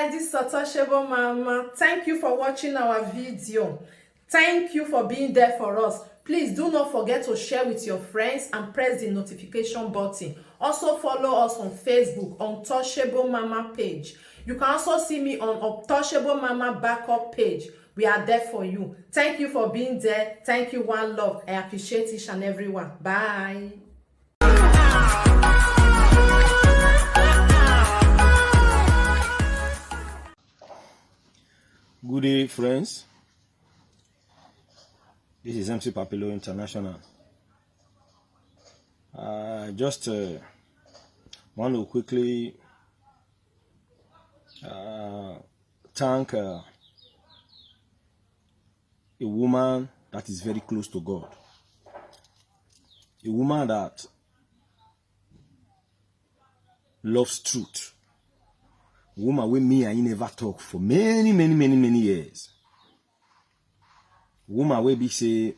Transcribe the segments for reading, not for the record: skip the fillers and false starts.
guys, this is Untouchable Mama. Thank you for watching our video. Thank you for being there for us. Please do not forget to share with your friends and press the notification button. Also follow us on Facebook, Untouchable Mama page. You can also see me on Untouchable Mama backup page. We are there for you. Thank you for being there. Thank you, one love. I appreciate each and everyone. Bye. Good day, friends. This is MC Papilo International. Just want to quickly thank a woman that is very close to God. A woman that loves truth. Woman with me and you never talk for many years. Woman will be say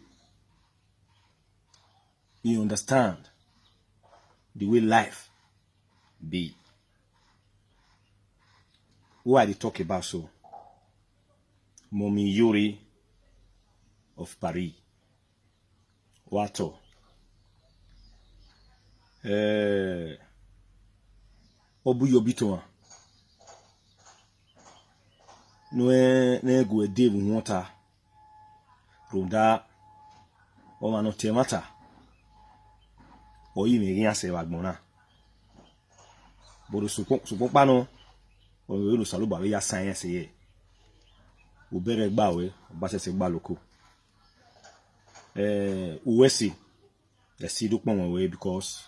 you understand the way life be. Who are they talk about so? Mommy Iyore of Paris. Wato. Obu yobito. No go dey water. Ronda o ma no temata. O yi me yin ase wagbona. Bodo supon pa no o we lo saluba we ya science ye. O bere gba we, o ba se gba loko. Uwesi the see do pon we because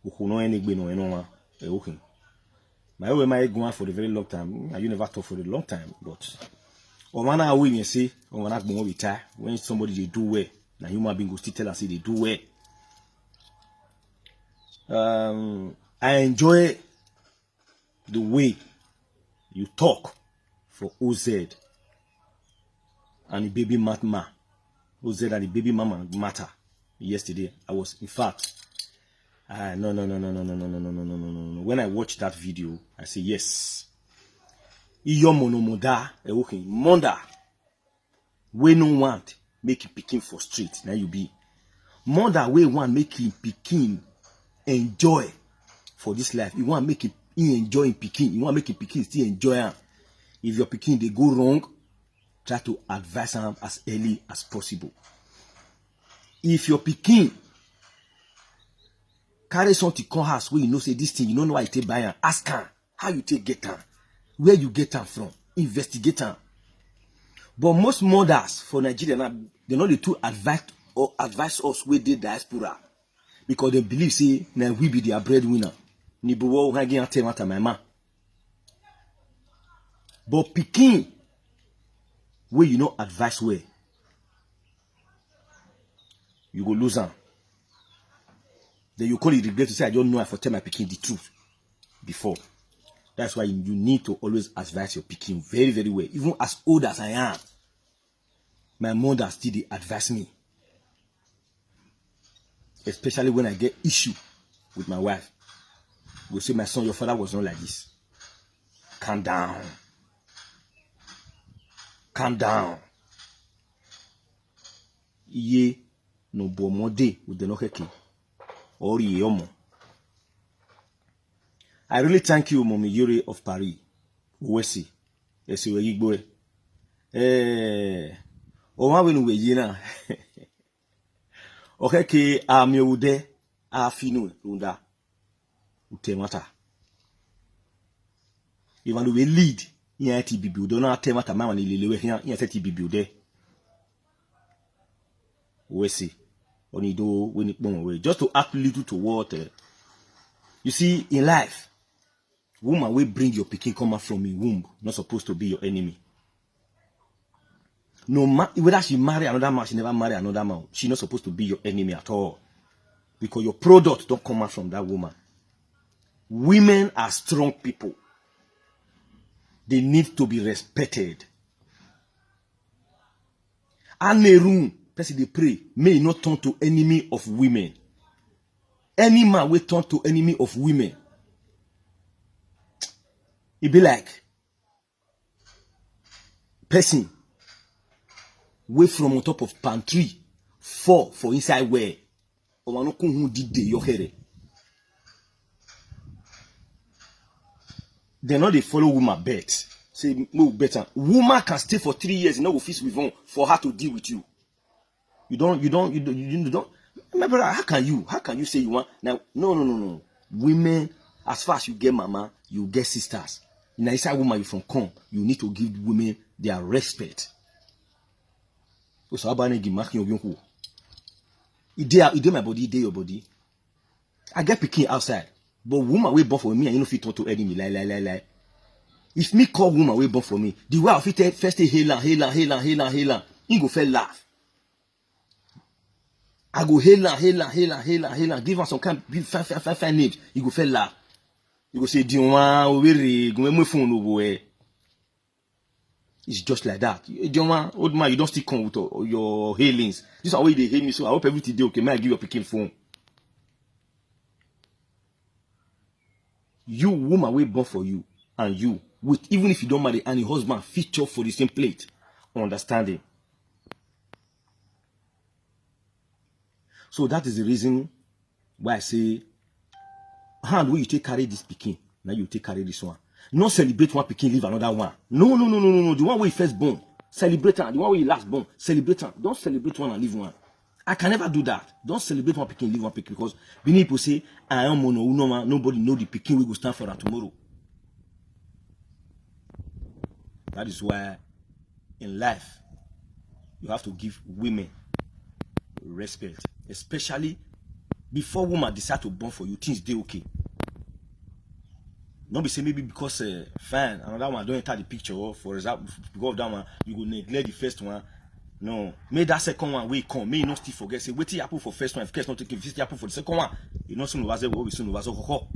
who no any gbe no eno okay. My way my go for a very long time. You never talk for a long time, but when I win, you see, when I go retire, when somebody they do well, now human being go still tell and say they do well. I enjoy the way you talk for OZ and the baby mama. OZ and the baby mama matter. Yesterday, I was in fact. No. When I watched that video, I say yes. Iyo monomoda, okay, monda. We no want make it picking for street. Now you be. Monda we want make it picking enjoy for this life. You want make it enjoy picking. You want make it picking still enjoy am. If your picking they go wrong, try to advise them as early as possible. If your picking carry something come house where you know say this thing, you don't know why you take buy am. Ask her how you take get am, where you get am from, investigate am. But most mothers for Nigeria now, they know the two advise us where they diaspora because they believe say now we be their breadwinner. Ni buwo hanging at mata my man. But picking where you know advice where you go lose am. Then you call it regret to say, I don't know if I tell my picking the truth before. That's why you need to always advise your picking very well. Even as old as I am, my mother still they advise me. Especially when I get issue with my wife. Will say, my son, your father was not like this. Calm down. Calm down. Iye no bo mode with the nokeke. I really thank you, Mommy Iyore of Paris. Uwesi. Yes, you Igbo. Oma we nuwe yina. Okay, ke ameude afinu runda utemata. Even we lead in TBB, do not temata mama ni lelewe here in TBB de. Uwesi. Just to add little to what you see in life, woman will bring your picking come out from your womb, not supposed to be your enemy. No matter whether she marry another man, she never marry another man, she's not supposed to be your enemy at all. Because your product don't come out from that woman. Women are strong people. They need to be respected. And a room. Person they pray, may not turn to enemy of women. Any man will turn to enemy of women. It be like person way from on top of palm tree fall for inside where or no kun who did your hair. They know they follow woman bet. Say no better. Woman can stay for 3 years in no office with one for her to deal with you. You don't. My brother, how can you say you want now? No. Women, as far as you get mama, you get sisters. In a inside woman you from come, you need to give women their respect. So abane give mark your who. It my body, it your body. I get picking outside, but woman way born for me and you know fit talk to enemy lie. If me call woman way born for me, the way I fit first hail, you go fell laugh. I go hail, give her some kind of fine names. You go fell laugh. You go say, it's just like that. Old man, you don't still come with your hailings. This is how they hail me, so I hope everything is okay. May I give you a picking phone? You, woman, will born for you, and you, with even if you don't marry any husband, feature for the same plate. Understanding. So that is the reason why I say, hand where you take carry this picking, now you take carry this one. Not celebrate one picking, leave another one. No. The one where you first born, celebrate one. The one where you last born, celebrate one. Don't celebrate one and leave one. I can never do that. Don't celebrate one picking, leave one picking, because many people say, I am mono, nobody know the picking we go stand for that tomorrow. That is why in life you have to give women respect, especially before woman decide to born for you. Things they okay. Not be say maybe because fine another one don't enter the picture, or for example because of that one you go neglect the first one. No, may that second one will come. May you not still forget. Say wait till happen for first one. If case not taking, if happen for the second one, you know soon over we soon over so.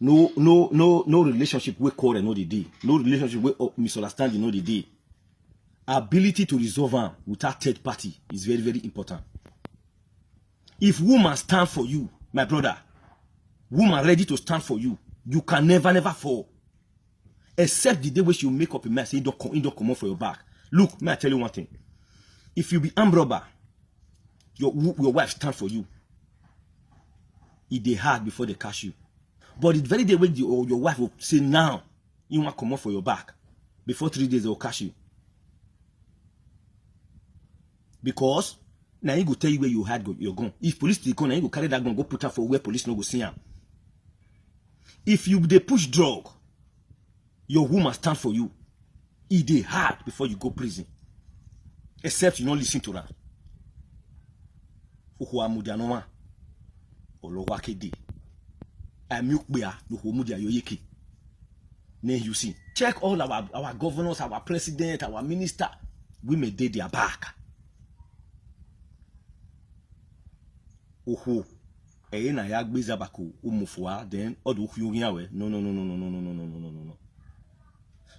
No relationship we quarrel no the day. No relationship we misunderstanding no the day. Ability to resolve them without third party is very, very important. If woman stand for you, my brother, woman ready to stand for you, you can never fall. Except the day when you make up a mess, you don't come out for your back. Look, may I tell you one thing. If you be armed robber, your wife stand for you. It they hard before they catch you. But the very day when your wife will say now, you want to come out for your back. Before 3 days they will catch you. Because now you go tell you where you had your gun. If police take gun, now you go carry that gun, go put her for where police no go see him. If you they push drug, your woman stand for you. It they hard before you go prison. Except you don't listen to her. You see, check all our governors, our president, our minister. We may day their back. Then no.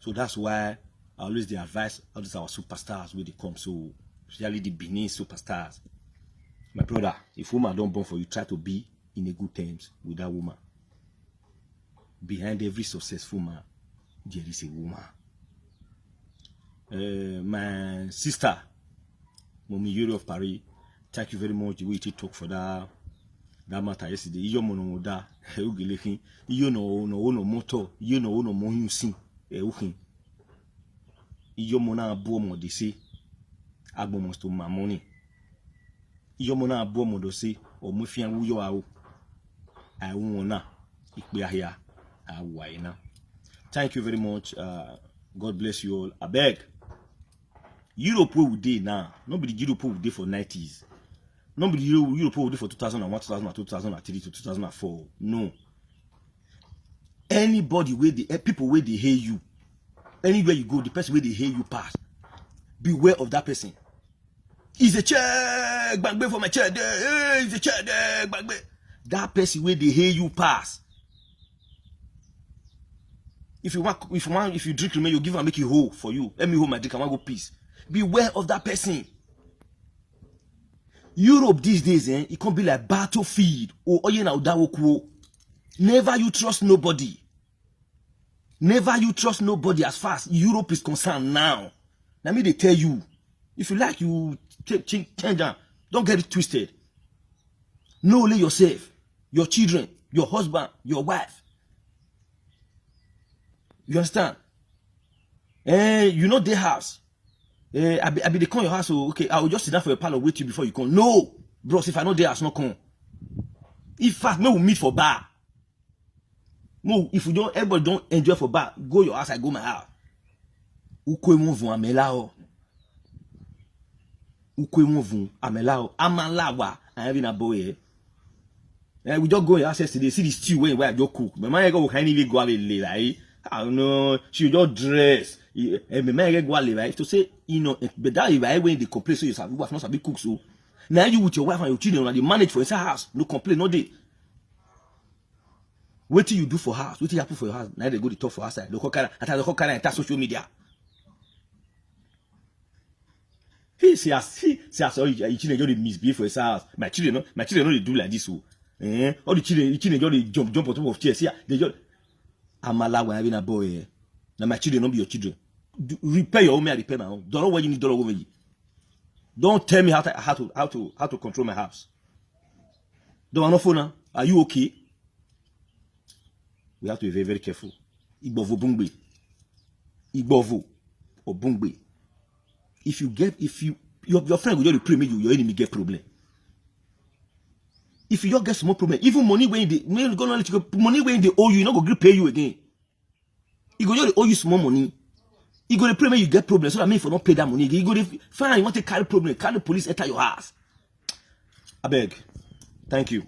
So that's why I always advise all these our superstars when they come. So especially the Benin superstars. My brother, if woman don't born for you, try to be in a good terms with that woman. Behind every successful man, there is a woman. My sister, Mommy Iyore of Paris, thank you very much the way you talk for that matter yesterday. You no da, you no motor, you no monusin, you mona bomo de say, agbomos to my money. You mona bomo do say, or mufian wu yo au. I won't here. Thank you very much. God bless you all. I beg. Europe will day now. Nobody Europe will day for 90s. Nobody Europe will day for 2001, 2002, 2003 to 2004. No. Anybody where the people where they hear you, anywhere you go, the person where they hear you pass. Beware of that person. Is a check back for my chair there. Is a check there back. That person where they hear you pass. If you drink remain, you give and make it whole for you. Let me hold my drink, I want to go peace. Beware of that person. Europe these days, it can be like battlefield. Never you trust nobody. Never you trust nobody as far as Europe is concerned now. Let me they tell you. If you like, you change down. Don't get it twisted. Know only yourself, your children, your husband, your wife. You understand? You know their house. I be they come your house, so okay, I will just sit down for a parlor wait you before you come. No, bros, if I know their house, not come. In fact, we will meet for bar. No, if you don't, everybody don't enjoy for bar, go your house, I go my house. Ukwe mouvu amelao. Ukwe mouvu amelao. Amalawa. I have in a boy. We just go your house yesterday, see the stew where I just cook. My man go can't even go away like. I don't know. She just dress. And my man go away right to say, you know, but that if I when they complain, so you have wife not be cook so. Now you with your wife and your children, and they manage for inside house. No complain, no day. What do you do for house? What do you happen for your house? Now they go to talk for outside. Local kind of social media. He says, oh, your children just misbehave for his house. My children know they do like this. So, all the children just jump on top of chairs. Yeah, they just. Amala when having a boy. Now my children don't be your children. Repair your own, I repair my own. Don't know what you need dollar over me. Don't tell me how to control my house. Don't want no phone now. Are you okay? We have to be very, very careful. Igbovo bungbe. Igbovo or bungbe. If your friend will just pray me, your enemy get problem. If you just get small problem, even money when they money when they owe you not go pay you again. You go just owe you small money. You go to pray me you get problem. So that means for not pay that money. You go to fine, you want to carry problem, carry the police enter your house. I beg. Thank you.